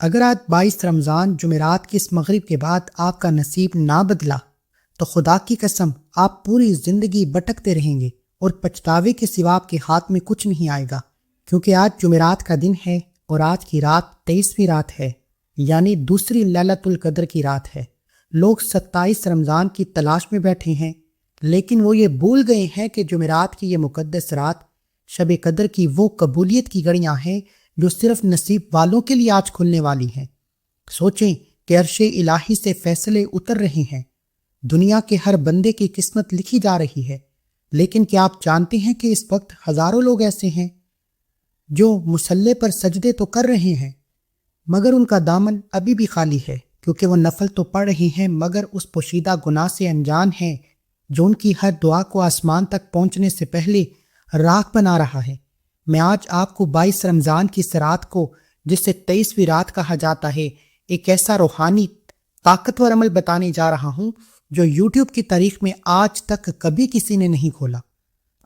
اگر آج 22 رمضان جمعرات کی اس مغرب کے بعد آپ کا نصیب نہ بدلا تو خدا کی قسم آپ پوری زندگی بھٹکتے رہیں گے اور پچھتاوے کے سوا آپ کے ہاتھ میں کچھ نہیں آئے گا، کیونکہ آج جمعرات کا دن ہے اور آج کی رات 23ویں رات ہے، یعنی دوسری لیلۃ القدر کی رات ہے۔ لوگ 27 رمضان کی تلاش میں بیٹھے ہیں، لیکن وہ یہ بھول گئے ہیں کہ جمعرات کی یہ مقدس رات شب قدر کی وہ قبولیت کی گھڑیاں ہیں جو صرف نصیب والوں کے لیے آج کھلنے والی ہیں۔ سوچیں کہ عرش الہی سے فیصلے اتر رہے ہیں، دنیا کے ہر بندے کی قسمت لکھی جا رہی ہے، لیکن کیا آپ جانتے ہیں کہ اس وقت ہزاروں لوگ ایسے ہیں جو مصلی پر سجدے تو کر رہے ہیں مگر ان کا دامن ابھی بھی خالی ہے، کیونکہ وہ نفل تو پڑھ رہے ہیں مگر اس پوشیدہ گناہ سے انجان ہیں جو ان کی ہر دعا کو آسمان تک پہنچنے سے پہلے راکھ بنا رہا ہے۔ میں آج آپ کو 22 رمضان کی اس رات کو، جسے 23ویں رات کہا جاتا ہے، ایک ایسا روحانی طاقتور عمل بتانے جا رہا ہوں جو یوٹیوب کی تاریخ میں آج تک کبھی کسی نے نہیں کھولا۔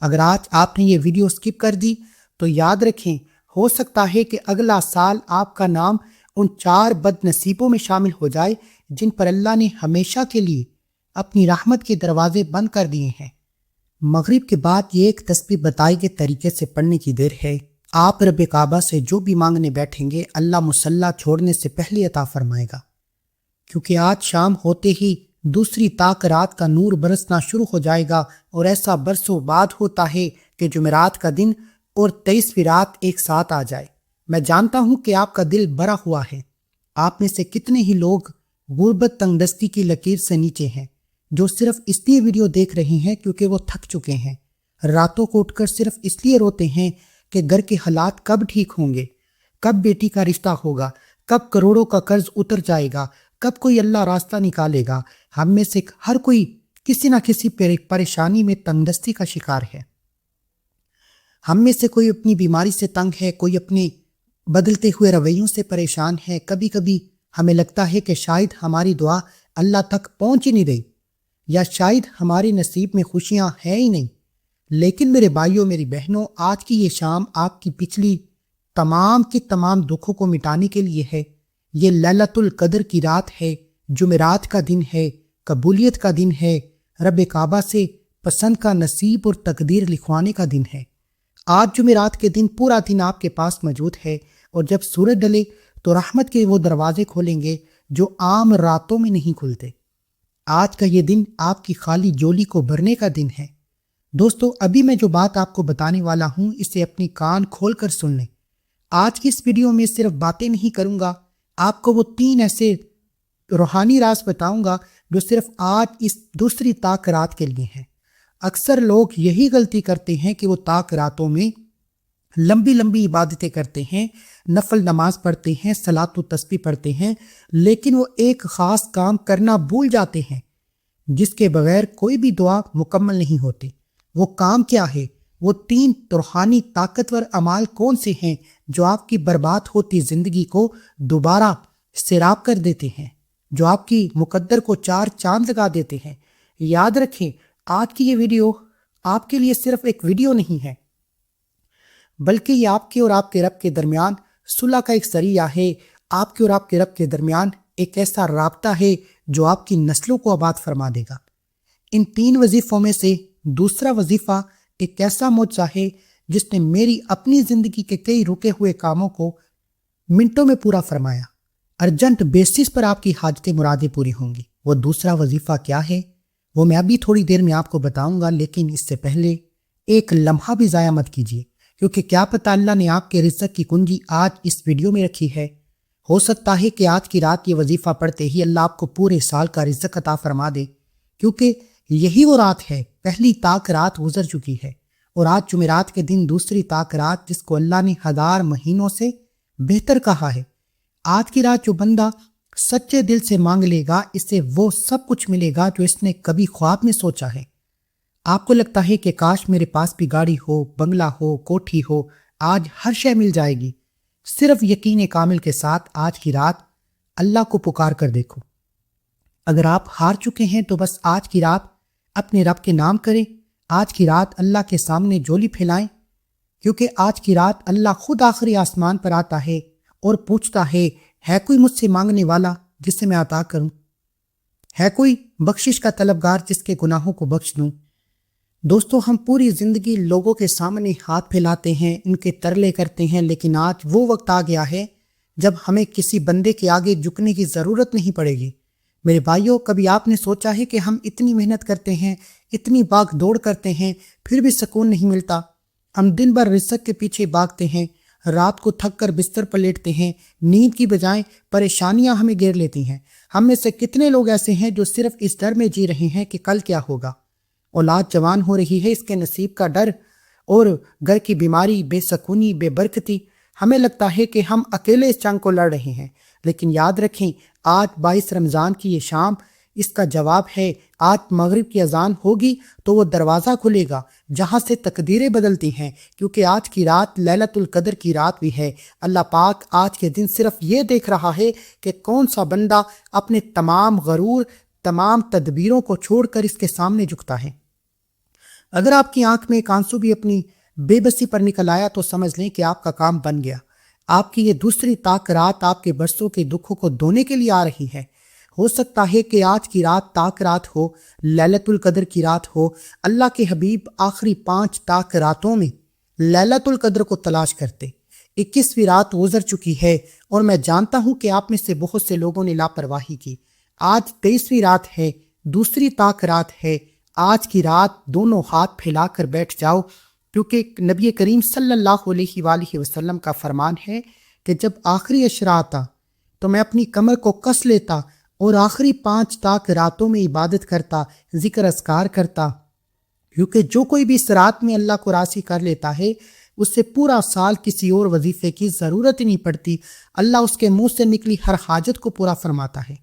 اگر آج آپ نے یہ ویڈیو سکپ کر دی تو یاد رکھیں، ہو سکتا ہے کہ اگلا سال آپ کا نام ان 4 بد نصیبوں میں شامل ہو جائے جن پر اللہ نے ہمیشہ کے لیے اپنی رحمت کے دروازے بند کر دیے ہیں۔ مغرب کے بعد یہ ایک تسبیح بتائے گئے طریقے سے پڑھنے کی دیر ہے۔ آپ رب کعبہ سے جو بھی مانگنے بیٹھیں گے اللہ مصلی چھوڑنے سے پہلے عطا فرمائے گا، کیونکہ آج شام ہوتے ہی دوسری طاق رات کا نور برسنا شروع ہو جائے گا، اور ایسا برسوں بعد ہوتا ہے کہ جمعرات کا دن اور 23ویں رات ایک ساتھ آ جائے۔ میں جانتا ہوں کہ آپ کا دل بھرا ہوا ہے۔ آپ میں سے کتنے ہی لوگ غربت تنگ دستی کی لکیر سے نیچے ہیں، جو صرف اس لیے ویڈیو دیکھ رہے ہیں کیونکہ وہ تھک چکے ہیں، راتوں کو اٹھ کر صرف اس لیے روتے ہیں کہ گھر کے حالات کب ٹھیک ہوں گے، کب بیٹی کا رشتہ ہوگا، کب کروڑوں کا قرض اتر جائے گا، کب کوئی اللہ راستہ نکالے گا۔ ہم میں سے ہر کوئی کسی نہ کسی پریشانی میں تنگ دستی کا شکار ہے۔ ہم میں سے کوئی اپنی بیماری سے تنگ ہے، کوئی اپنے بدلتے ہوئے رویوں سے پریشان ہے۔ کبھی کبھی ہمیں لگتا ہے کہ شاید ہماری دعا اللہ تک پہنچ ہی نہیں رہی، یا شاید ہمارے نصیب میں خوشیاں ہیں ہی نہیں۔ لیکن میرے بھائیوں، میری بہنوں، آج کی یہ شام آپ کی پچھلی تمام کے تمام دکھوں کو مٹانے کے لیے ہے۔ یہ لیلۃ القدر کی رات ہے، جمعرات کا دن ہے، قبولیت کا دن ہے، رب کعبہ سے پسند کا نصیب اور تقدیر لکھوانے کا دن ہے۔ آج جمعرات کے دن پورا دن آپ کے پاس موجود ہے، اور جب سورج ڈلے تو رحمت کے وہ دروازے کھولیں گے جو عام راتوں میں نہیں کھلتے۔ آج کا یہ دن آپ کی خالی جولی کو بھرنے کا دن ہے۔ دوستو، ابھی میں جو بات آپ کو بتانے والا ہوں اسے اپنی کان کھول کر سن لیں۔ آج کی اس ویڈیو میں صرف باتیں نہیں کروں گا، آپ کو وہ 3 ایسے روحانی راز بتاؤں گا جو صرف آج اس دوسری طاق رات کے لیے ہیں۔ اکثر لوگ یہی غلطی کرتے ہیں کہ وہ طاق راتوں میں لمبی لمبی عبادتیں کرتے ہیں، نفل نماز پڑھتے ہیں، صلاۃ و تسبیح پڑھتے ہیں، لیکن وہ ایک خاص کام کرنا بھول جاتے ہیں جس کے بغیر کوئی بھی دعا مکمل نہیں ہوتی۔ وہ کام کیا ہے؟ وہ 3 روحانی طاقتور اعمال کون سے ہیں جو آپ کی برباد ہوتی زندگی کو دوبارہ سیراب کر دیتے ہیں، جو آپ کی مقدر کو 4 چاند لگا دیتے ہیں؟ یاد رکھیں، آج کی یہ ویڈیو آپ کے لیے صرف ایک ویڈیو نہیں ہے، بلکہ یہ آپ کے اور آپ کے رب کے درمیان صلح کا ایک ذریعہ ہے۔ آپ کے اور آپ کے رب کے درمیان ایک ایسا رابطہ ہے جو آپ کی نسلوں کو آباد فرما دے گا۔ ان 3 وظیفوں میں سے دوسرا وظیفہ ایک ایسا معجزہ ہے جس نے میری اپنی زندگی کے کئی رکے ہوئے کاموں کو منٹوں میں پورا فرمایا۔ ارجنٹ بیسس پر آپ کی حاجتیں مرادیں پوری ہوں گی۔ وہ دوسرا وظیفہ کیا ہے وہ میں ابھی تھوڑی دیر میں آپ کو بتاؤں گا، لیکن اس سے پہلے ایک لمحہ بھی ضائع مت کیجیے، کیونکہ کیا پتہ اللہ نے آپ کے رزق کی کنجی آج اس ویڈیو میں رکھی ہے۔ ہو سکتا ہے کہ آج کی رات یہ وظیفہ پڑھتے ہی اللہ آپ کو پورے سال کا رزق عطا فرما دے، کیونکہ یہی وہ رات ہے، پہلی طاق رات گزر چکی ہے، اور آج جمعرات کے دن دوسری طاق رات، جس کو اللہ نے 1000 مہینوں سے بہتر کہا ہے۔ آج کی رات جو بندہ سچے دل سے مانگ لے گا، اسے وہ سب کچھ ملے گا جو اس نے کبھی خواب میں سوچا ہے۔ آپ کو لگتا ہے کہ کاش میرے پاس بھی گاڑی ہو، بنگلہ ہو، کوٹھی ہو، آج ہر شے مل جائے گی۔ صرف یقین کامل کے ساتھ آج کی رات اللہ کو پکار کر دیکھو۔ اگر آپ ہار چکے ہیں تو بس آج کی رات اپنے رب کے نام کریں، آج کی رات اللہ کے سامنے جولی پھیلائیں، کیونکہ آج کی رات اللہ خود آخری آسمان پر آتا ہے اور پوچھتا ہے، ہے کوئی مجھ سے مانگنے والا جسے میں عطا کروں؟ ہے کوئی بخشش کا طلبگار جس کے گناہوں کو بخش دوں؟ دوستو، ہم پوری زندگی لوگوں کے سامنے ہاتھ پھیلاتے ہیں، ان کے ترلے کرتے ہیں، لیکن آج وہ وقت آ گیا ہے جب ہمیں کسی بندے کے آگے جھکنے کی ضرورت نہیں پڑے گی۔ میرے بھائیوں، کبھی آپ نے سوچا ہے کہ ہم اتنی محنت کرتے ہیں، اتنی بھاگ دوڑ کرتے ہیں، پھر بھی سکون نہیں ملتا؟ ہم دن بھر رزق کے پیچھے بھاگتے ہیں، رات کو تھک کر بستر پر لیٹتے ہیں، نیند کی بجائے پریشانیاں ہمیں گھیر لیتی ہیں۔ ہم میں سے کتنے لوگ ایسے ہیں جو صرف اس ڈر میں جی رہے ہیں کہ کل کیا ہوگا؟ اولاد جوان ہو رہی ہے، اس کے نصیب کا ڈر، اور گھر کی بیماری، بے سکونی، بے برکتی۔ ہمیں لگتا ہے کہ ہم اکیلے اس جنگ کو لڑ رہے ہیں، لیکن یاد رکھیں، آج 22 رمضان کی یہ شام اس کا جواب ہے۔ آج مغرب کی اذان ہوگی تو وہ دروازہ کھلے گا جہاں سے تقدیریں بدلتی ہیں، کیونکہ آج کی رات لیلۃ القدر کی رات بھی ہے۔ اللہ پاک آج کے دن صرف یہ دیکھ رہا ہے کہ کون سا بندہ اپنے تمام غرور، تمام تدبیروں کو چھوڑ کر اس کے سامنے جھکتا ہے۔ اگر آپ کی آنکھ میں ایک آنسو بھی اپنی بے بسی پر نکل آیا تو سمجھ لیں کہ آپ کا کام بن گیا۔ آپ کی یہ دوسری طاق رات آپ کے برسوں کے دکھوں کو دھونے کے لیے آ رہی ہے۔ ہو سکتا ہے کہ آج کی رات طاق رات ہو، لیلۃ القدر کی رات ہو۔ اللہ کے حبیب آخری 5 طاق راتوں میں لیلۃ القدر کو تلاش کرتے۔ 21ویں رات گزر چکی ہے اور میں جانتا ہوں کہ آپ میں سے بہت سے لوگوں نے لاپرواہی کی۔ آج 23ویں رات ہے، دوسری طاق رات ہے۔ آج کی رات دونوں ہاتھ پھیلا کر بیٹھ جاؤ، کیونکہ نبی کریم صلی اللہ علیہ وآلہ وسلم کا فرمان ہے کہ جب آخری عشرہ آتا تو میں اپنی کمر کو کس لیتا اور آخری 5 طاق راتوں میں عبادت کرتا، ذکر اذکار کرتا، کیونکہ جو کوئی بھی اس رات میں اللہ کو راضی کر لیتا ہے اس سے پورا سال کسی اور وظیفے کی ضرورت ہی نہیں پڑتی۔ اللہ اس کے منہ سے نکلی ہر حاجت کو پورا فرماتا ہے۔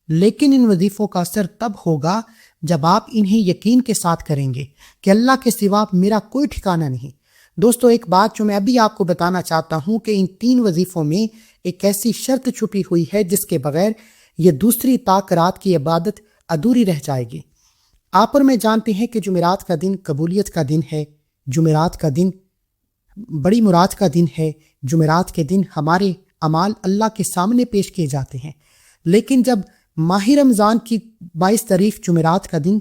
لیکن ان وظیفوں کا اثر تب ہوگا جب آپ انہیں یقین کے ساتھ کریں گے کہ اللہ کے سوا میرا کوئی ٹھکانہ نہیں۔ دوستو، ایک بات جو میں ابھی آپ کو بتانا چاہتا ہوں کہ ان 3 وظیفوں میں ایک ایسی شرط چھپی ہوئی ہے جس کے بغیر یہ دوسری طاق رات کی عبادت ادھوری رہ جائے گی۔ آپ اور میں جانتے ہیں کہ جمعرات کا دن قبولیت کا دن ہے، جمعرات کا دن بڑی مراد کا دن ہے۔ جمعرات کے دن ہمارے اعمال اللہ کے سامنے پیش کیے جاتے ہیں، لیکن جب ماہ رمضان کی 22 تاریخ جمعرات کا دن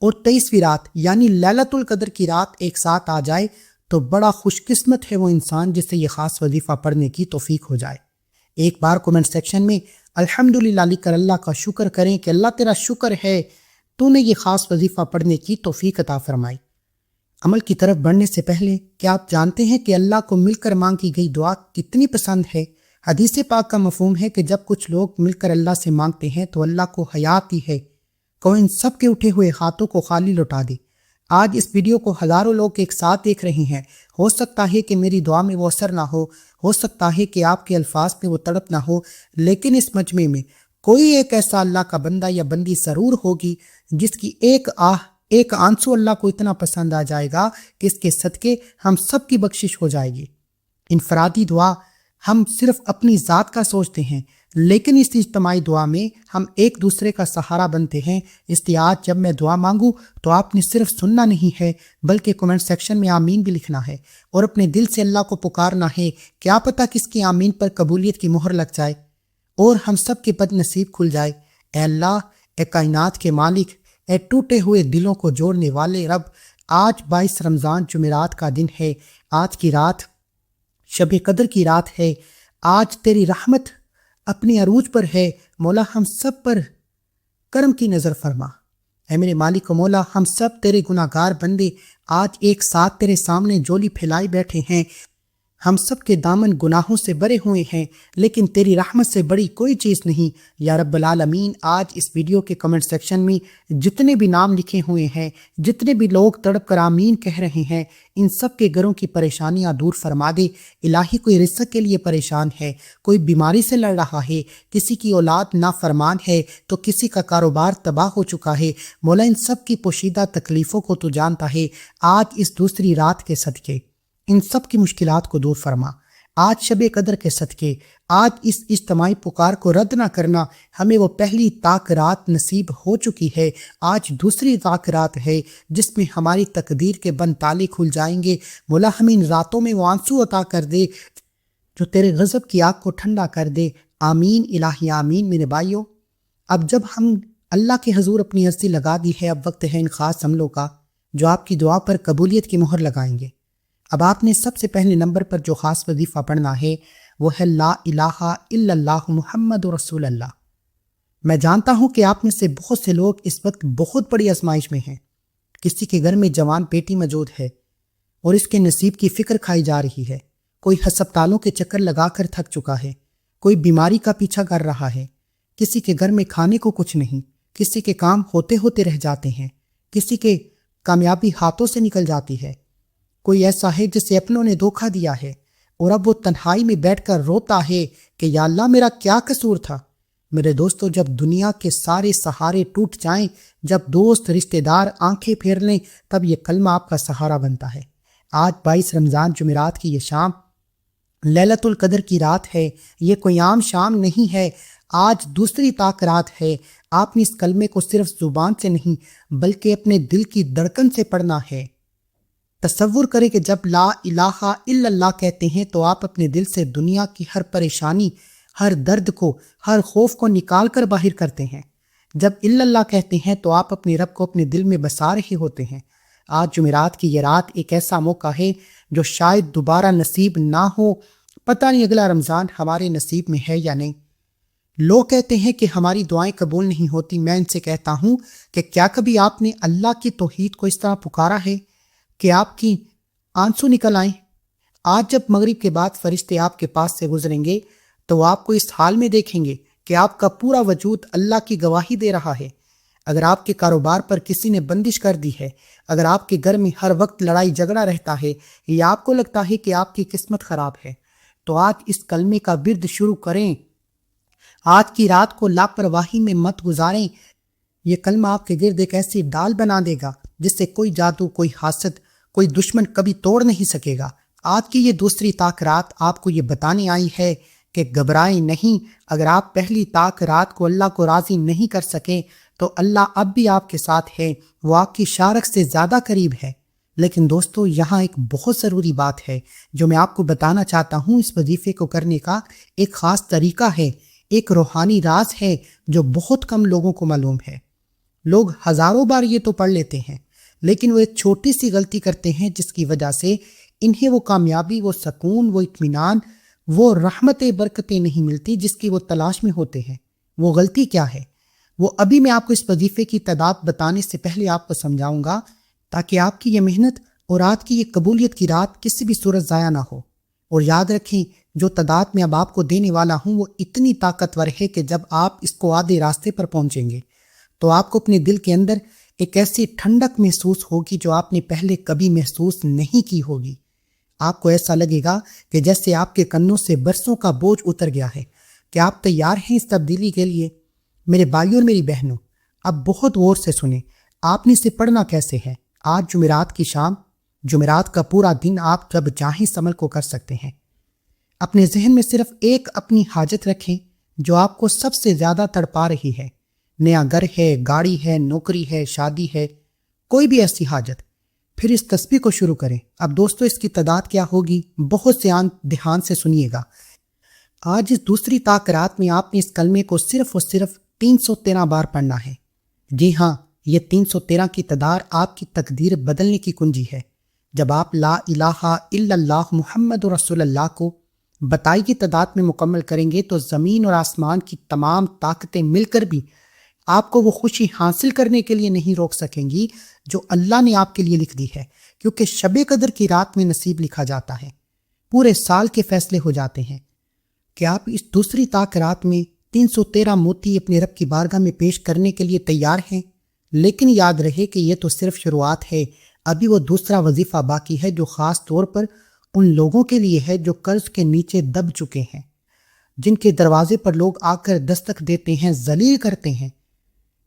اور 23ویں رات یعنی لیلۃ القدر کی رات ایک ساتھ آ جائے تو بڑا خوش قسمت ہے وہ انسان جسے یہ خاص وظیفہ پڑھنے کی توفیق ہو جائے۔ ایک بار کومنٹ سیکشن میں الحمدللہ لکھ کر اللہ کا شکر کریں کہ اللہ تیرا شکر ہے تو نے یہ خاص وظیفہ پڑھنے کی توفیق عطا فرمائی۔ عمل کی طرف بڑھنے سے پہلے کیا آپ جانتے ہیں کہ اللہ کو مل کر مانگی گئی دعا کتنی پسند ہے؟ حدیث پاک کا مفہوم ہے کہ جب کچھ لوگ مل کر اللہ سے مانگتے ہیں تو اللہ کو حیا آتی ہے کہ وہ ان سب کے اٹھے ہوئے ہاتھوں کو خالی لوٹا دے۔ آج اس ویڈیو کو ہزاروں لوگ ایک ساتھ دیکھ رہے ہیں۔ ہو سکتا ہے کہ میری دعا میں وہ اثر نہ ہو سکتا ہے کہ آپ کے الفاظ میں وہ تڑپ نہ ہو، لیکن اس مجمع میں کوئی ایک ایسا اللہ کا بندہ یا بندی ضرور ہوگی جس کی ایک آنسو اللہ کو اتنا پسند آ جائے گا کہ اس کے صدقے ہم سب کی بخشش ہو جائے گی۔ انفرادی دعا ہم صرف اپنی ذات کا سوچتے ہیں، لیکن اس اجتماعی دعا میں ہم ایک دوسرے کا سہارا بنتے ہیں۔ اس لیے آج جب میں دعا مانگوں تو آپ نے صرف سننا نہیں ہے بلکہ کمنٹ سیکشن میں آمین بھی لکھنا ہے اور اپنے دل سے اللہ کو پکارنا ہے۔ کیا پتہ کس کی آمین پر قبولیت کی مہر لگ جائے اور ہم سب کے بد نصیب کھل جائے۔ اے اللہ، اے کائنات کے مالک، اے ٹوٹے ہوئے دلوں کو جوڑنے والے رب، آج 22 رمضان جمعرات کا دن ہے۔ آج کی رات شب قدر کی رات ہے۔ آج تیری رحمت اپنی عروج پر ہے۔ مولا ہم سب پر کرم کی نظر فرما۔ اے میرے مالک و مولا، ہم سب تیرے گناہ گار بندے آج ایک ساتھ تیرے سامنے جولی پھیلائے بیٹھے ہیں۔ ہم سب کے دامن گناہوں سے بھرے ہوئے ہیں، لیکن تیری رحمت سے بڑی کوئی چیز نہیں۔ یا رب العالمین، آج اس ویڈیو کے کمنٹ سیکشن میں جتنے بھی نام لکھے ہوئے ہیں، جتنے بھی لوگ تڑپ کر آمین کہہ رہے ہیں، ان سب کے گھروں کی پریشانیاں دور فرما دے۔ الہی، کوئی رزق کے لیے پریشان ہے، کوئی بیماری سے لڑ رہا ہے، کسی کی اولاد نافرمان ہے تو کسی کا کاروبار تباہ ہو چکا ہے۔ مولا، ان سب کی پوشیدہ تکلیفوں کو تو جانتا ہے۔ آج اس دوسری رات کے صدقے ان سب کی مشکلات کو دور فرما۔ آج شب قدر کے صدقے آج اس اجتماعی پکار کو رد نہ کرنا۔ ہمیں وہ پہلی طاق رات نصیب ہو چکی ہے، آج دوسری طاق رات ہے جس میں ہماری تقدیر کے بند تالے کھل جائیں گے۔ مولا، ہمیں ان راتوں میں وہ آنسو عطا کر دے جو تیرے غضب کی آگ کو ٹھنڈا کر دے۔ آمین الہی آمین۔ میرے بھائیوں، اب جب ہم اللہ کے حضور اپنی عرضی لگا دی ہے، اب وقت ہے ان خاص عملوں کا جو آپ کی دعا پر قبولیت کی مہر لگائیں گے۔ اب آپ نے سب سے پہلے نمبر پر جو خاص وظیفہ پڑھنا ہے وہ ہے لا الہ الا اللہ محمد رسول اللہ۔ میں جانتا ہوں کہ آپ میں سے بہت سے لوگ اس وقت بہت بڑی آزمائش میں ہیں۔ کسی کے گھر میں جوان بیٹی موجود ہے اور اس کے نصیب کی فکر کھائی جا رہی ہے۔ کوئی ہسپتالوں کے چکر لگا کر تھک چکا ہے، کوئی بیماری کا پیچھا کر رہا ہے، کسی کے گھر میں کھانے کو کچھ نہیں، کسی کے کام ہوتے ہوتے رہ جاتے ہیں، کسی کے کامیابی ہاتھوں سے نکل جاتی ہے، کوئی ایسا ہے جسے اپنوں نے دھوکہ دیا ہے اور اب وہ تنہائی میں بیٹھ کر روتا ہے کہ یا اللہ میرا کیا قصور تھا۔ میرے دوستو، جب دنیا کے سارے سہارے ٹوٹ جائیں، جب دوست رشتہ دار آنکھیں پھیر لیں، تب یہ کلمہ آپ کا سہارا بنتا ہے۔ آج 22 رمضان جمعرات کی یہ شام لیلۃ القدر کی رات ہے۔ یہ کوئی عام شام نہیں ہے، آج دوسری طاق رات ہے۔ آپ نے اس کلمے کو صرف زبان سے نہیں بلکہ اپنے دل کی دھڑکن سے پڑھنا ہے۔ تصور کریں کہ جب لا الہ الا اللہ کہتے ہیں تو آپ اپنے دل سے دنیا کی ہر پریشانی، ہر درد کو، ہر خوف کو نکال کر باہر کرتے ہیں۔ جب الا اللہ کہتے ہیں تو آپ اپنے رب کو اپنے دل میں بسا رہے ہوتے ہیں۔ آج جمعرات کی یہ رات ایک ایسا موقع ہے جو شاید دوبارہ نصیب نہ ہو۔ پتہ نہیں اگلا رمضان ہمارے نصیب میں ہے یا نہیں۔ لوگ کہتے ہیں کہ ہماری دعائیں قبول نہیں ہوتی۔ میں ان سے کہتا ہوں کہ کیا کبھی آپ نے اللہ کی توحید کو اس طرح پکارا ہے کہ آپ کی آنسو نکل آئیں؟ آج جب مغرب کے بعد فرشتے آپ کے پاس سے گزریں گے تو وہ آپ کو اس حال میں دیکھیں گے کہ آپ کا پورا وجود اللہ کی گواہی دے رہا ہے۔ اگر آپ کے کاروبار پر کسی نے بندش کر دی ہے، اگر آپ کے گھر میں ہر وقت لڑائی جھگڑا رہتا ہے یا آپ کو لگتا ہے کہ آپ کی قسمت خراب ہے، تو آج اس کلمے کا ورد شروع کریں۔ آج کی رات کو لاپرواہی میں مت گزاریں۔ یہ کلمہ آپ کے گرد ایک ایسی ڈال بنا دے گا جس سے کوئی جادو، کوئی حاسد، کوئی دشمن کبھی توڑ نہیں سکے گا۔ آج کی یہ دوسری طاق رات آپ کو یہ بتانے آئی ہے کہ گھبرائیں نہیں۔ اگر آپ پہلی طاق رات کو اللہ کو راضی نہیں کر سکے تو اللہ اب بھی آپ کے ساتھ ہے، وہ آپ کی شارک سے زیادہ قریب ہے۔ لیکن دوستو، یہاں ایک بہت ضروری بات ہے جو میں آپ کو بتانا چاہتا ہوں۔ اس وظیفے کو کرنے کا ایک خاص طریقہ ہے، ایک روحانی راز ہے جو بہت کم لوگوں کو معلوم ہے۔ لوگ ہزاروں بار یہ تو پڑھ لیتے ہیں، لیکن وہ ایک چھوٹی سی غلطی کرتے ہیں جس کی وجہ سے انہیں وہ کامیابی، وہ سکون، وہ اطمینان، وہ رحمتیں، برکتیں نہیں ملتی جس کی وہ تلاش میں ہوتے ہیں۔ وہ غلطی کیا ہے؟ وہ ابھی میں آپ کو اس وظیفے کی تعداد بتانے سے پہلے آپ کو سمجھاؤں گا تاکہ آپ کی یہ محنت اور رات کی یہ قبولیت کی رات کسی بھی صورت ضائع نہ ہو۔ اور یاد رکھیں، جو تعداد میں اب آپ کو دینے والا ہوں وہ اتنی طاقتور ہے کہ جب آپ اس کو آدھے راستے پر پہنچیں گے تو آپ کو اپنے دل کے اندر ایک ایسی ٹھنڈک محسوس ہوگی جو آپ نے پہلے کبھی محسوس نہیں کی ہوگی۔ آپ کو ایسا لگے گا کہ جیسے آپ کے کنوں سے برسوں کا بوجھ اتر گیا ہے۔ کیا آپ تیار ہیں اس تبدیلی کے لیے؟ میرے بھائیوں اور میری بہنوں، اب بہت غور سے سنیں۔ آپ نے اسے پڑھنا کیسے ہے؟ آج جمعرات کی شام، جمعرات کا پورا دن آپ جب چاہیں اس عمل کو کر سکتے ہیں۔ اپنے ذہن میں صرف ایک اپنی حاجت رکھیں جو آپ کو سب سے زیادہ تڑپا رہی ہے۔ نیا گھر ہے، گاڑی ہے، نوکری ہے، شادی ہے، کوئی بھی ایسی حاجت۔ پھر اس تسبیح کو شروع کریں۔ اب دوستو، اس کی تعداد کیا ہوگی؟ بہت سے دھیان سے سنیے گا۔ آج اس دوسری طاق رات میں آپ نے اس کلمے کو صرف اور صرف 313 بار پڑھنا ہے۔ جی ہاں، یہ 313 کی تعداد آپ کی تقدیر بدلنے کی کنجی ہے۔ جب آپ لا الہ الا اللہ محمد رسول اللہ کو بتائی کی تعداد میں مکمل کریں گے تو زمین اور آسمان کی تمام طاقتیں مل کر بھی آپ کو وہ خوشی حاصل کرنے کے لیے نہیں روک سکیں گی جو اللہ نے آپ کے لیے لکھ دی ہے، کیونکہ شب قدر کی رات میں نصیب لکھا جاتا ہے، پورے سال کے فیصلے ہو جاتے ہیں۔ کہ آپ اس دوسری طاق رات میں 313 موتی اپنے رب کی بارگاہ میں پیش کرنے کے لیے تیار ہیں؟ لیکن یاد رہے کہ یہ تو صرف شروعات ہے، ابھی وہ دوسرا وظیفہ باقی ہے جو خاص طور پر ان لوگوں کے لیے ہے جو قرض کے نیچے دب چکے ہیں، جن کے دروازے پر لوگ آ کر دستک دیتے ہیں، ذلیل کرتے ہیں۔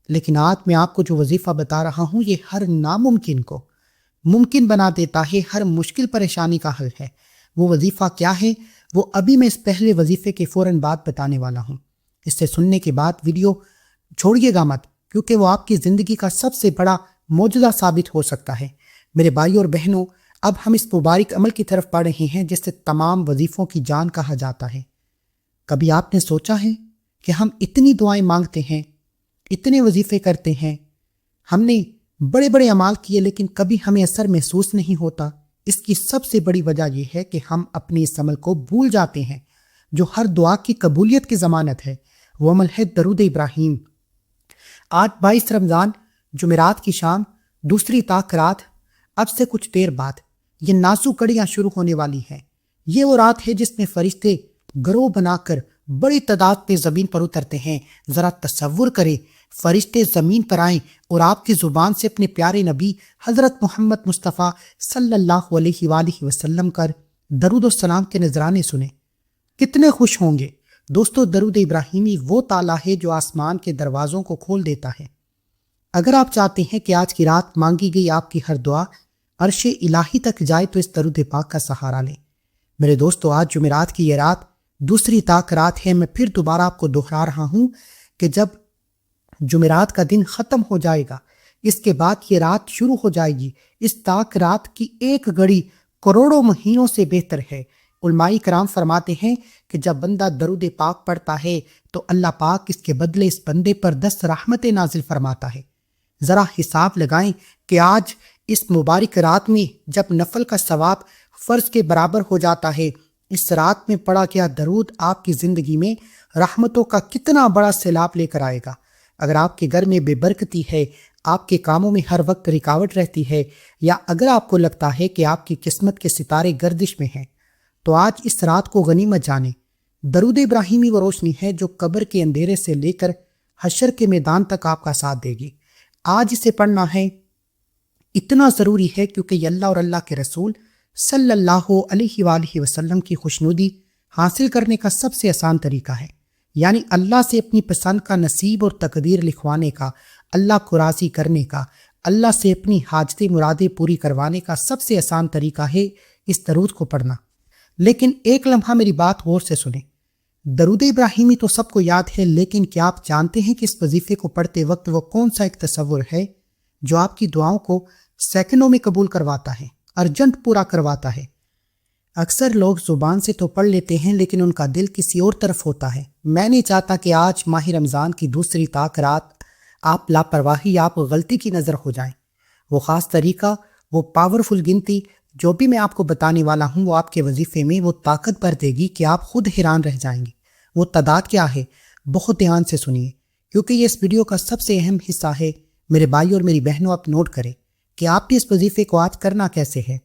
لیکن آج میں آپ کو جو وظیفہ بتا رہا ہوں یہ ہر ناممکن کو ممکن بنا دیتا ہے، ہر مشکل پریشانی کا حل ہے۔ وہ وظیفہ کیا ہے؟ وہ ابھی میں اس پہلے وظیفے کے فوراً بعد بتانے والا ہوں۔ اس سے سننے کے بعد ویڈیو چھوڑیے گا مت، کیونکہ وہ آپ کی زندگی کا سب سے بڑا معجزہ ثابت ہو سکتا ہے۔ میرے بھائیوں اور بہنوں، اب ہم اس مبارک عمل کی طرف بڑھ رہے ہیں جسے تمام وظیفوں کی جان کہا جاتا ہے۔ کبھی آپ نے سوچا ہے کہ ہم اتنی دعائیں مانگتے ہیں، اتنے وظیفے کرتے ہیں، ہم نے بڑے بڑے اعمال کیے، لیکن کبھی ہمیں اثر محسوس نہیں ہوتا؟ اس کی سب سے بڑی وجہ یہ ہے کہ ہم اپنے اس عمل کو بھول جاتے ہیں جو ہر دعا کی قبولیت کی ضمانت ہے۔ وہ عمل ہے درود ابراہیم۔ آج 22 رمضان، جمعرات کی شام، دوسری طاق رات، اب سے کچھ دیر بعد یہ نازک کڑیاں شروع ہونے والی ہیں۔ یہ وہ رات ہے جس میں فرشتے گروہ بنا کر بڑی تعداد میں زمین پر اترتے ہیں۔ ذرا تصور کریں، فرشتے زمین پر آئیں اور آپ کی زبان سے اپنے پیارے نبی حضرت محمد مصطفیٰ صلی اللہ علیہ وآلہ وسلم کر درود و سلام کے نذرانے سنیں، کتنے خوش ہوں گے۔ دوستو، درود ابراہیمی وہ تالا ہے جو آسمان کے دروازوں کو کھول دیتا ہے۔ اگر آپ چاہتے ہیں کہ آج کی رات مانگی گئی آپ کی ہر دعا عرش الہی تک جائے تو اس درود پاک کا سہارا لیں۔ میرے دوستو، آج جمعرات کی یہ رات دوسری طاق رات ہے۔ میں پھر دوبارہ آپ کو دہرا رہا ہوں کہ جب جمعرات کا دن ختم ہو جائے گا، اس کے بعد یہ رات شروع ہو جائے گی۔ اس طاق رات کی ایک گھڑی کروڑوں مہینوں سے بہتر ہے۔ علماء کرام فرماتے ہیں کہ جب بندہ درود پاک پڑھتا ہے تو اللہ پاک اس کے بدلے اس بندے پر 10 رحمتیں نازل فرماتا ہے۔ ذرا حساب لگائیں کہ آج اس مبارک رات میں جب نفل کا ثواب فرض کے برابر ہو جاتا ہے، اس رات میں پڑھا گیا درود آپ کی زندگی میں رحمتوں کا کتنا بڑا سیلاب لے کر آئے گا۔ اگر آپ کے گھر میں بے برکتی ہے، آپ کے کاموں میں ہر وقت رکاوٹ رہتی ہے، یا اگر آپ کو لگتا ہے کہ آپ کی قسمت کے ستارے گردش میں ہیں، تو آج اس رات کو غنیمت جانیں۔ درود ابراہیمی وہ روشنی ہے جو قبر کے اندھیرے سے لے کر حشر کے میدان تک آپ کا ساتھ دے گی۔ آج اسے پڑھنا ہے، اتنا ضروری ہے کیونکہ یہ اللہ اور اللہ کے رسول صلی اللہ علیہ وآلہ وسلم کی خوشنودی حاصل کرنے کا سب سے آسان طریقہ ہے۔ یعنی اللہ سے اپنی پسند کا نصیب اور تقدیر لکھوانے کا، اللہ کو راضی کرنے کا، اللہ سے اپنی حاجتیں مرادیں پوری کروانے کا سب سے آسان طریقہ ہے اس درود کو پڑھنا۔ لیکن ایک لمحہ میری بات غور سے سنیں۔ درود ابراہیمی تو سب کو یاد ہے، لیکن کیا آپ جانتے ہیں کہ اس وظیفے کو پڑھتے وقت وہ کون سا ایک تصور ہے جو آپ کی دعاؤں کو سیکنڈوں میں قبول کرواتا ہے، ارجنٹ پورا کرواتا ہے؟ اکثر لوگ زبان سے تو پڑھ لیتے ہیں لیکن ان کا دل کسی اور طرف ہوتا ہے۔ میں نہیں چاہتا کہ آج ماہ رمضان کی دوسری طاق رات آپ لاپرواہی، آپ غلطی کی نظر ہو جائیں۔ وہ خاص طریقہ، وہ پاورفل گنتی جو بھی میں آپ کو بتانے والا ہوں، وہ آپ کے وظیفے میں وہ طاقت بھر دے گی کہ آپ خود حیران رہ جائیں گے۔ وہ تعداد کیا ہے؟ بہت دھیان سے سنیے، کیونکہ یہ اس ویڈیو کا سب سے اہم حصہ ہے۔ میرے بھائی اور میری بہنوں، آپ نوٹ کریں کہ آپ نے اس وظیفے کو آج کرنا کیسے ہے۔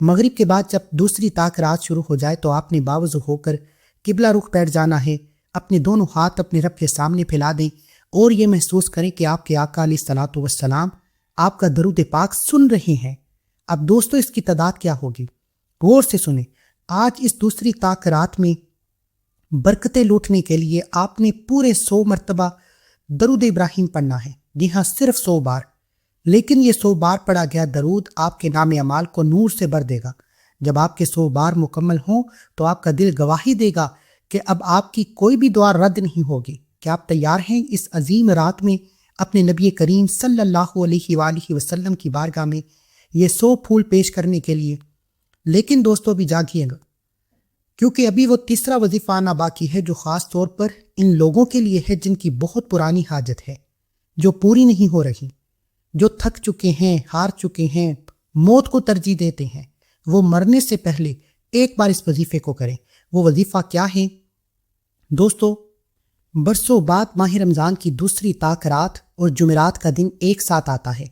مغرب کے بعد جب دوسری طاق رات شروع ہو جائے تو آپ نے باوضو ہو کر قبلہ رخ بیٹھ جانا ہے۔ اپنے دونوں ہاتھ اپنے رب کے سامنے پھیلا دیں اور یہ محسوس کریں کہ آپ کے آقا علیہ الصلوۃ والسلام آپ کا درود پاک سن رہے ہیں۔ اب دوستو، اس کی تعداد کیا ہوگی؟ غور سے سنیں۔ آج اس دوسری طاق رات میں برکتیں لوٹنے کے لیے آپ نے پورے 100 مرتبہ درود ابراہیم پڑھنا ہے۔ جی ہاں، صرف 100 بار۔ لیکن یہ 100 بار پڑھا گیا درود آپ کے نام اعمال کو نور سے بھر دے گا۔ جب آپ کے 100 بار مکمل ہوں تو آپ کا دل گواہی دے گا کہ اب آپ کی کوئی بھی دعا رد نہیں ہوگی۔ کیا آپ تیار ہیں اس عظیم رات میں اپنے نبی کریم صلی اللہ علیہ وآلہ وسلم کی بارگاہ میں یہ 100 پھول پیش کرنے کے لیے؟ لیکن دوستو، ابھی جاگیے گا، کیونکہ ابھی وہ تیسرا وظیفہ آنا باقی ہے جو خاص طور پر ان لوگوں کے لیے ہے جن کی بہت پرانی حاجت ہے، جو پوری نہیں ہو رہی، جو تھک چکے ہیں، ہار چکے ہیں، موت کو ترجیح دیتے ہیں۔ وہ مرنے سے پہلے ایک بار اس وظیفے کو کریں۔ وہ وظیفہ کیا ہے دوستو؟ برسوں بعد ماہ رمضان کی دوسری طاق رات اور جمعرات کا دن ایک ساتھ آتا ہے۔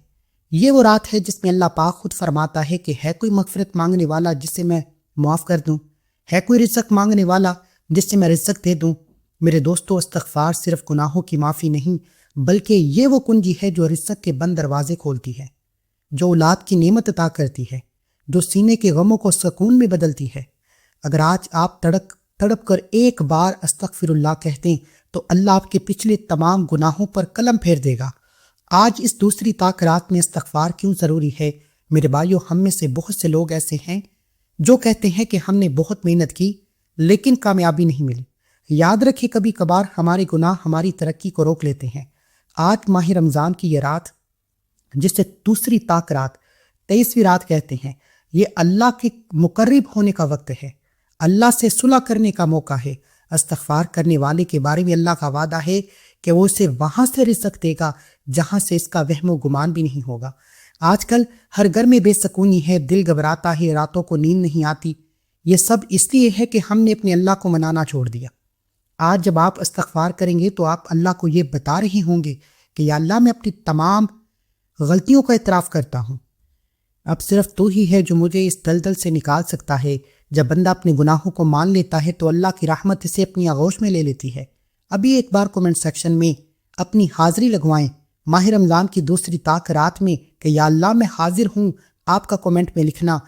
یہ وہ رات ہے جس میں اللہ پاک خود فرماتا ہے کہ ہے کوئی مغفرت مانگنے والا جس سے میں معاف کر دوں، ہے کوئی رزق مانگنے والا جس سے میں رزق دے دوں۔ میرے دوستو، استغفار صرف گناہوں کی معافی نہیں، بلکہ یہ وہ کنجی ہے جو رزق کے بند دروازے کھولتی ہے، جو اولاد کی نعمت عطا کرتی ہے، جو سینے کے غموں کو سکون میں بدلتی ہے۔ اگر آج آپ تڑپ کر ایک بار استغفر اللہ کہتے ہیں تو اللہ آپ کے پچھلے تمام گناہوں پر قلم پھیر دے گا۔ آج اس دوسری طاق رات میں استغفار کیوں ضروری ہے؟ میرے بھائیو، ہم میں سے بہت سے لوگ ایسے ہیں جو کہتے ہیں کہ ہم نے بہت محنت کی لیکن کامیابی نہیں ملی۔ یاد رکھیں، کبھی کبھار ہمارے گناہ ہماری ترقی کو روک لیتے ہیں۔ آج ماہ رمضان کی یہ رات، جسے دوسری طاق رات، 23ویں رات کہتے ہیں، یہ اللہ کے مقرب ہونے کا وقت ہے، اللہ سے صلح کرنے کا موقع ہے۔ استغفار کرنے والے کے بارے میں اللہ کا وعدہ ہے کہ وہ اسے وہاں سے رزق دے گا جہاں سے اس کا وہم و گمان بھی نہیں ہوگا۔ آج کل ہر گھر میں بے سکونی ہے، دل گھبراتا ہے، راتوں کو نیند نہیں آتی۔ یہ سب اس لیے ہے کہ ہم نے اپنے اللہ کو منانا چھوڑ دیا۔ آج جب آپ استغفار کریں گے تو آپ اللہ کو یہ بتا رہے ہوں گے کہ یا اللہ، میں اپنی تمام غلطیوں کا اعتراف کرتا ہوں، اب صرف تو ہی ہے جو مجھے اس دلدل سے نکال سکتا ہے۔ جب بندہ اپنے گناہوں کو مان لیتا ہے تو اللہ کی رحمت اسے اپنی آغوش میں لے لیتی ہے۔ ابھی ایک بار کومنٹ سیکشن میں اپنی حاضری لگوائیں ماہ رمضان کی دوسری طاق رات میں کہ یا اللہ میں حاضر ہوں۔ آپ کا کومنٹ میں لکھنا،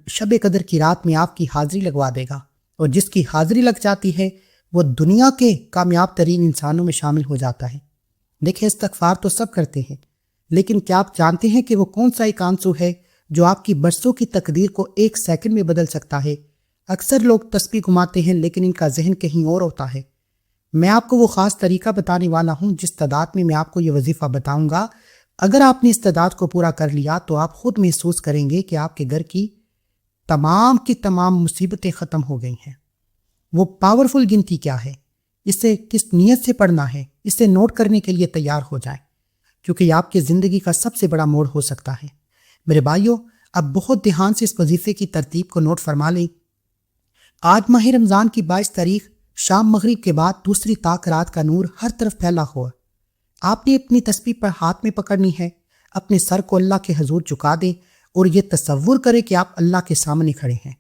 شب قدر کی رات میں آپ کی حاضری لگوا دے گا، اور جس کی حاضری لگ جاتی ہے وہ دنیا کے کامیاب ترین انسانوں میں شامل ہو جاتا ہے۔ دیکھیں، استغفار تو سب کرتے ہیں، لیکن کیا آپ جانتے ہیں کہ وہ کون سا ایک آنسو ہے جو آپ کی برسوں کی تقدیر کو ایک سیکنڈ میں بدل سکتا ہے؟ اکثر لوگ تسبیح گھماتے ہیں لیکن ان کا ذہن کہیں اور ہوتا ہے۔ میں آپ کو وہ خاص طریقہ بتانے والا ہوں جس تعداد میں آپ کو یہ وظیفہ بتاؤں گا۔ اگر آپ نے اس تعداد کو پورا کر لیا تو آپ خود محسوس کریں گے کہ آپ کے گھر کی تمام مصیبتیں ختم ہو گئی ہیں۔ وہ پاورفل گنتی کیا ہے، اسے کس نیت سے پڑھنا ہے، اسے نوٹ کرنے کے لیے تیار ہو جائیں، کیونکہ یہ آپ کی زندگی کا سب سے بڑا موڑ ہو سکتا ہے۔ میرے بھائیوں، اب بہت دھیان سے اس وظیفے کی ترتیب کو نوٹ فرما لیں۔ آج ماہ رمضان کی 22 تاریخ شام مغرب کے بعد دوسری طاق رات کا نور ہر طرف پھیلا ہوا۔ آپ نے اپنی تسبیح پر ہاتھ میں پکڑنی ہے، اپنے سر کو اللہ کے حضور جھکا دیں اور یہ تصور کریں کہ آپ اللہ کے سامنے کھڑے ہیں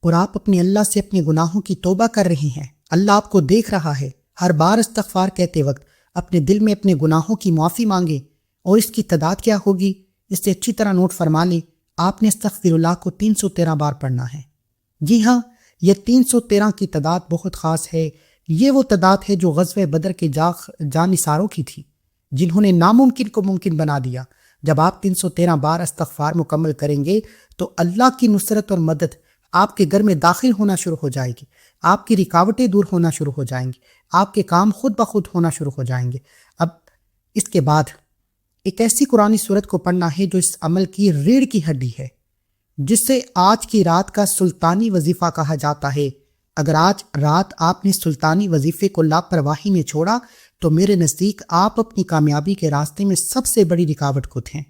اور آپ اپنے اللہ سے اپنے گناہوں کی توبہ کر رہے ہیں۔ اللہ آپ کو دیکھ رہا ہے۔ ہر بار استغفار کہتے وقت اپنے دل میں اپنے گناہوں کی معافی مانگیں، اور اس کی تعداد کیا ہوگی اسے اچھی طرح نوٹ فرما لیں۔ آپ نے استغفر اللہ کو 313 بار پڑھنا ہے۔ جی ہاں، یہ 313 کی تعداد بہت خاص ہے۔ یہ وہ تعداد ہے جو غزوہ بدر کے جانثاروں کی تھی، جنہوں نے ناممکن کو ممکن بنا دیا۔ جب آپ 313 بار استغفار مکمل کریں گے تو اللہ کی نصرت اور مدد آپ کے گھر میں داخل ہونا شروع ہو جائے گی، آپ کی رکاوٹیں دور ہونا شروع ہو جائیں گی، آپ کے کام خود بخود ہونا شروع ہو جائیں گے۔ اب اس کے بعد ایک ایسی قرآنی سورت کو پڑھنا ہے جو اس عمل کی ریڑھ کی ہڈی ہے، جسے آج کی رات کا سلطانی وظیفہ کہا جاتا ہے۔ اگر آج رات آپ نے سلطانی وظیفے کو لاپرواہی میں چھوڑا تو میرے نزدیک آپ اپنی کامیابی کے راستے میں سب سے بڑی رکاوٹ خود ہیں،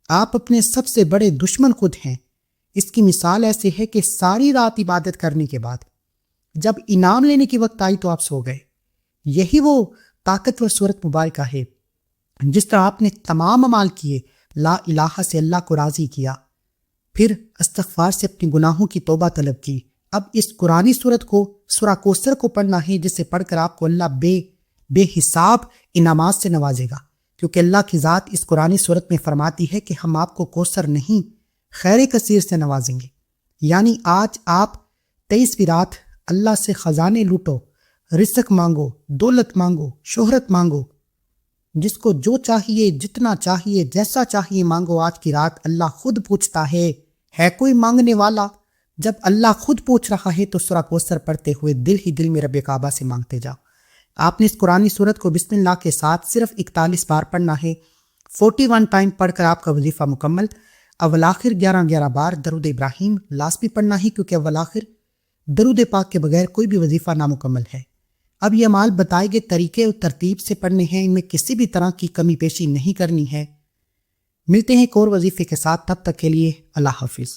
آپ اپنے سب سے بڑے دشمن خود ہیں۔ اس کی مثال ایسے ہے کہ ساری رات عبادت کرنے کے بعد جب انعام لینے کی وقت آئی تو آپ سو گئے۔ یہی وہ طاقتور صورت مبارکہ ہے جس طرح آپ نے تمام اعمال کیے، لا الہ سے اللہ کو راضی کیا، پھر استغفار سے اپنی گناہوں کی توبہ طلب کی۔ اب اس قرآنی صورت کو، سورہ کوثر کو پڑھنا ہے، جسے پڑھ کر آپ کو اللہ بے حساب انعامات سے نوازے گا، کیونکہ اللہ کی ذات اس قرآنی صورت میں فرماتی ہے کہ ہم آپ کو کوثر نہیں خیر کثیر سے نوازیں گے۔ یعنی آج آپ 23ویں رات اللہ سے خزانے لوٹو، رزق مانگو، دولت مانگو، شہرت مانگو، جس کو جو چاہیے، جتنا چاہیے، جیسا چاہیے مانگو۔ آج کی رات اللہ خود پوچھتا ہے کوئی مانگنے والا؟ جب اللہ خود پوچھ رہا ہے تو سورہ کوثر پڑھتے ہوئے دل ہی دل میں رب کعبہ سے مانگتے جاؤ۔ آپ نے اس قرآنی صورت کو بسم اللہ کے ساتھ صرف 41 بار پڑھنا ہے۔ 41 ٹائم پڑھ کر آپ کا وظیفہ مکمل۔ اول آخر 11 بار درود ابراہیم لازمی پڑھنا ہے، کیونکہ اول آخر درود پاک کے بغیر کوئی بھی وظیفہ نامکمل ہے۔ اب یہ اعمال بتائے گئے طریقے اور ترتیب سے پڑھنے ہیں، ان میں کسی بھی طرح کی کمی پیشی نہیں کرنی ہے۔ ملتے ہیں ایک اور وظیفے کے ساتھ، تب تک کے لیے اللہ حافظ۔